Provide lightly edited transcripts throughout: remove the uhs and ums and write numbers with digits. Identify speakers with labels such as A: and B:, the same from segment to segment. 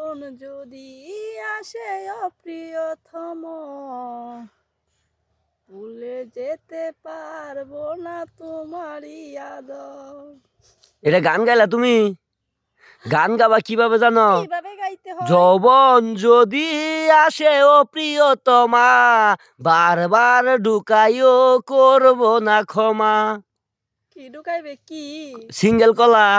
A: মন যদি আসে অপ্রিয়তম, ভুলে যেতে পারবো না তোমারই আদর।
B: এটা গান গাইলা তুমি? গান গাবা কিভাবে জানো?
A: কিভাবে গাইতে হয়?
B: যৌবন যদি আসে ও প্রিয়তমা, বারবার ঢুকাইও করব না ক্ষমা।
A: কি ঢুকাইবে কি?
B: সিঙ্গেল কলা।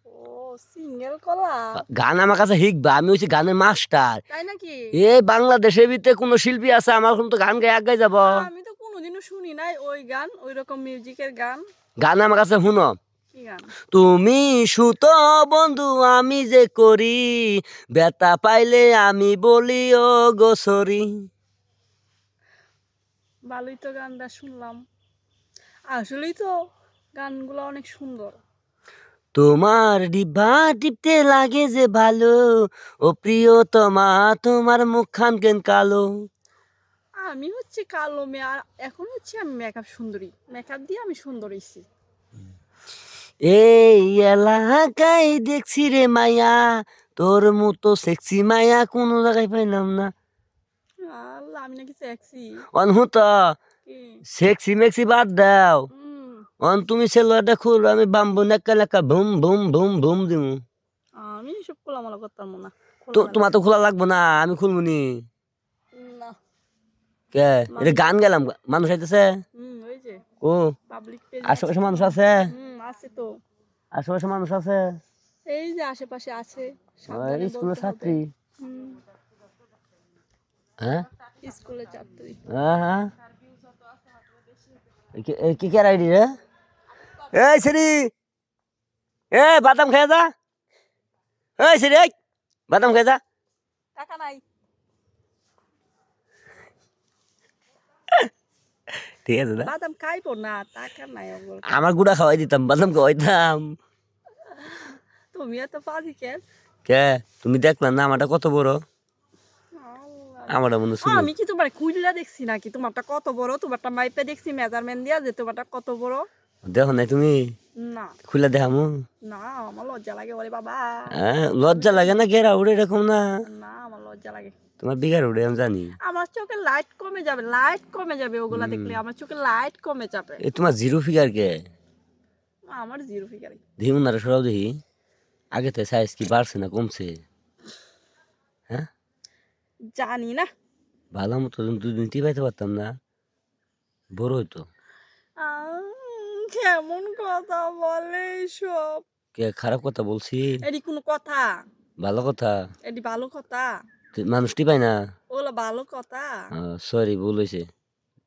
A: ও সিঙ্গেল কলা।
B: গান আমার কাছে শিখবা, আমি হচ্ছি গানের মাস্টার।
A: তাই নাকি?
B: এই বাংলাদেশের ভিতরে কোনো শিল্পী আছে আমার তো গান গায়ে আগাই যাব?
A: আমি তো কোনোদিনও শুনি নাই ওই গান, ওই রকম মিউজিকের গান।
B: গান আমার কাছে শুনো।
A: কি গান?
B: তুমি সুত বন্ধু আমি যে করি, ব্যথা পাইলে আমি বলি ও গোসরি।
A: ভালোই তো গানটা শুনলাম, আসলেই তো গানগুলো অনেক সুন্দর।
B: তোমার ডিব্বা টিপতে লাগে যে ভালো, ও প্রিয়তমা তোমার মুখখান কেন কালো।
A: আমি হচ্ছে কালো মেয়ে, আর এখন হচ্ছে আমি মেকআপ সুন্দরী, মেকআপ দিয়ে আমি সুন্দর হইছি।
B: এই এলাকায় দেখছি রে মায়া, তোর মতো সেক্সি মায়া কোনো জায়গায় পাইলাম না।
A: আল্লাহ, আমি নাকি সেক্সি?
B: অনহুত
A: কি?
B: সেক্সি মেক্সি বাদ দাও।
A: হুম।
B: অন তুমি সেলোয়ারটা খুল, আমি বাম্বু নেকা লেকা ভুম ভুম ভুম ভুম দিমু।
A: আমি সব খোলামেলা করতাম না,
B: তো
A: খোলামেলা।
B: তোমার তো খোলা লাগবো না, আমি খুলবনি।
A: না।
B: কে এটা গান গেলাম, মানুষ আইতেছে।
A: ওই যে
B: ও
A: পাবলিক পেজ
B: আশেপাশে মানুষ আছে?
A: আছে তো।
B: আশেপাশে মানুষ আছে?
A: এই যে আশেপাশে আছে, সাবধানে
B: স্কুলের
A: বলতে হবে।
B: ছাত্রী?
A: হুম,
B: হ্যাঁ
A: স্কুলের ছাত্রী।
B: হ্যাঁ হ্যাঁ। কি কে আইডি রে? এই সেরি, এ বাদাম খেয়ে যা। এই সেরি, এই বাদাম খেয়ে যা।
A: টাকা নাই।
B: ঠিক আছে না?
A: বাদাম খাইবো না, টাকা নাই ওগুলো।
B: আমার গুড়া খাওয়াই দিতাম, বাদাম খাওয়াইতাম।
A: তুমি এত পাজি কেন?
B: কে তুমি দেখলাম না আমারটা কত বড়? আমারটা মনে শুনো।
A: আমি কি তোমার কুইলা দেখছি নাকি? তোমারটা কত বড়? তোমারটা মাইপে দেখছি মেজারমেন্ট দিয়া যে তোমারটা কত বড়।
B: দেখো নাই তুমি?
A: না
B: খুলে দেখামু?
A: না, আমার লজ্জা লাগে ওরে বাবা।
B: লজ্জা লাগে না? গেরা উড়ে এরকম না?
A: না, আমার লজ্জা লাগে।
B: তোমার বিঘার উড়ে আমি জানি।
A: আমার চোখে লাইট কমে যাবে, লাইট কমে যাবে ওগুলা দেখলে, আমার চোখে লাইট কমে যাবে।
B: এ তোমার জিরো ফিগার কে?
A: আমার জিরো ফিগারে।
B: দেখি উনারা সরাও দেখি, আগে তো সাইজ কি বাড়ছে না কমছে? হ্যাঁ
A: জানি না।
B: ভালো মতো দুদিন টিপাইতে পারতাম না, বড় হইতো।
A: কেমন কথা বলে সব?
B: কে খারাপ কথা বলছি?
A: এটি কোনো কথা?
B: ভালো কথা।
A: এটি ভালো কথা?
B: মানুষ টিপাই না।
A: ওগুলো ভালো কথা?
B: সরি ভুল হয়েছে।